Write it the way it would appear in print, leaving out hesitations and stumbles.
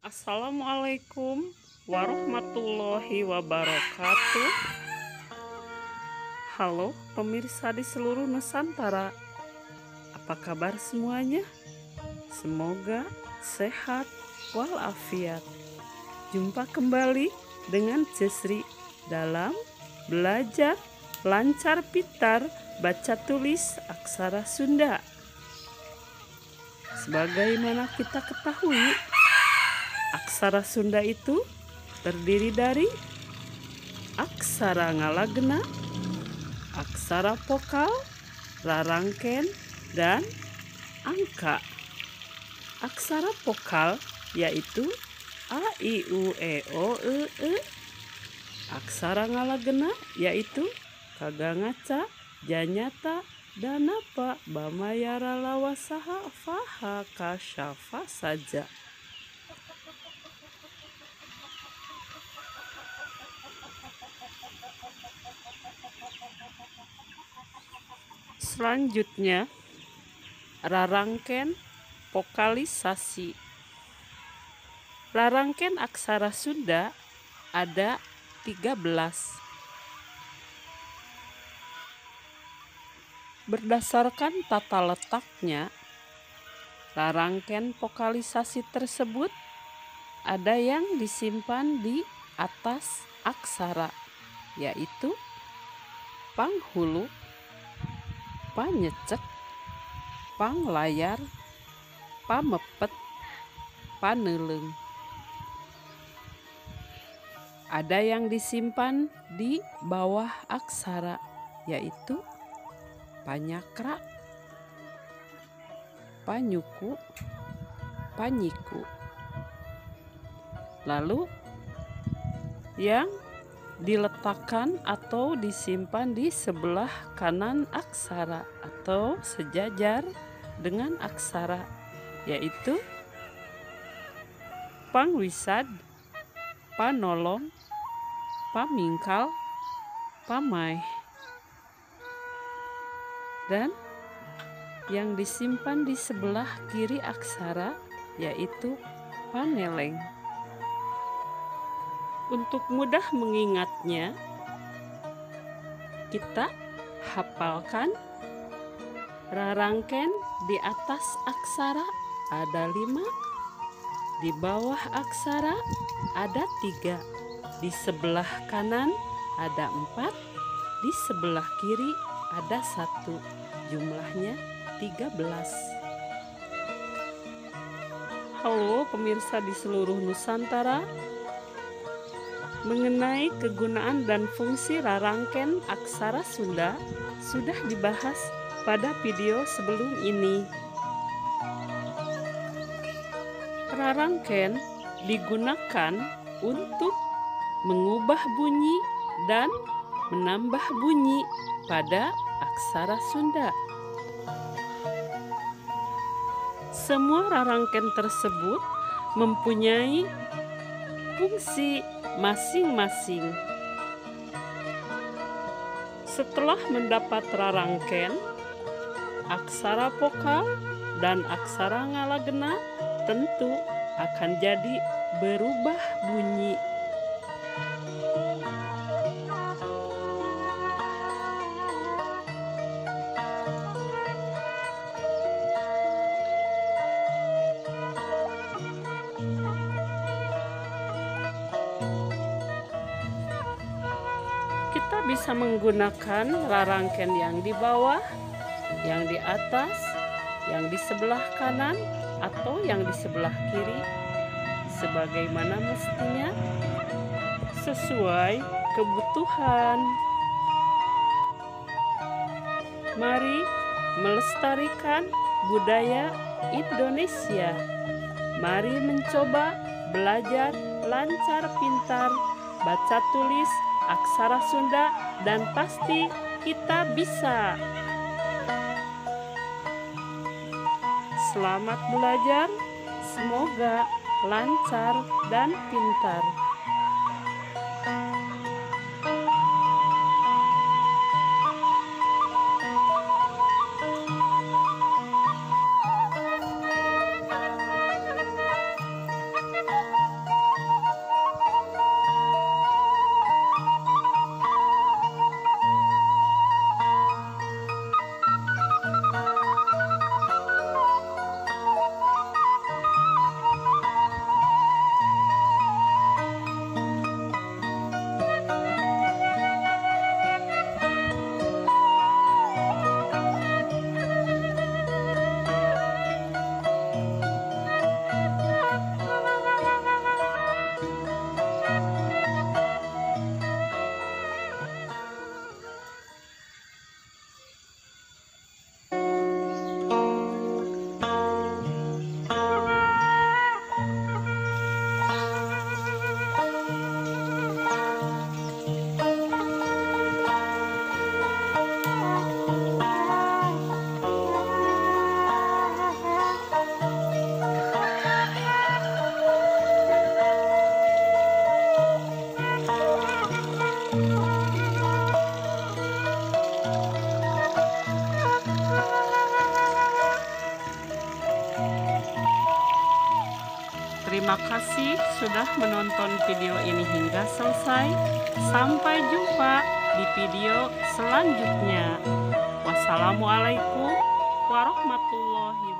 Assalamualaikum warahmatullahi wabarakatuh. Halo pemirsa di seluruh Nusantara, apa kabar semuanya? Semoga sehat walafiat. Jumpa kembali dengan Jesri dalam belajar lancar pintar baca tulis aksara Sunda. Sebagaimana kita ketahui, aksara Sunda itu terdiri dari aksara ngalagena, aksara vokal, rarangken, dan angka. Aksara vokal yaitu A, I, U, E, O, E. Aksara ngalagena yaitu kagangaca, janyata, danapa, bamayara, lawasaha, faha, kasyafa saja. Selanjutnya, rarangken vokalisasi. Rarangken aksara Sunda ada 13. Berdasarkan tata letaknya, rarangken vokalisasi tersebut ada yang disimpan di atas aksara, yaitu panghulu, panyecek, panglayar, pamepet, paneuleng. Ada yang disimpan di bawah aksara, yaitu panyakra, panyuku, panyiku. Lalu yang diletakkan atau disimpan di sebelah kanan aksara atau sejajar dengan aksara, yaitu pangwisad, panolong, pamingkal, pamaeh. Dan yang disimpan di sebelah kiri aksara yaitu paneleng. Untuk mudah mengingatnya, kita hafalkan rarangken di atas aksara ada 5, di bawah aksara ada 3, di sebelah kanan ada 4, di sebelah kiri ada 1, jumlahnya 13. Halo pemirsa di seluruh Nusantara, mengenai kegunaan dan fungsi rarangken aksara Sunda sudah dibahas pada video sebelum ini. Rarangken digunakan untuk mengubah bunyi dan menambah bunyi pada aksara Sunda. Semua rarangken tersebut mempunyai fungsi masing-masing. Setelah mendapat rarangken, aksara vokal dan aksara ngalagena tentu akan jadi berubah bunyi. Kita bisa menggunakan rarangken yang di bawah, yang di atas, yang di sebelah kanan, atau yang di sebelah kiri, sebagaimana mestinya sesuai kebutuhan. Mari melestarikan budaya Indonesia. Mari mencoba belajar lancar pintar baca tulis aksara Sunda, dan pasti kita bisa. Selamat belajar, semoga lancar dan pintar. Terima kasih sudah menonton video ini hingga selesai. Sampai jumpa di video selanjutnya. Wassalamualaikum warahmatullahi wabarakatuh.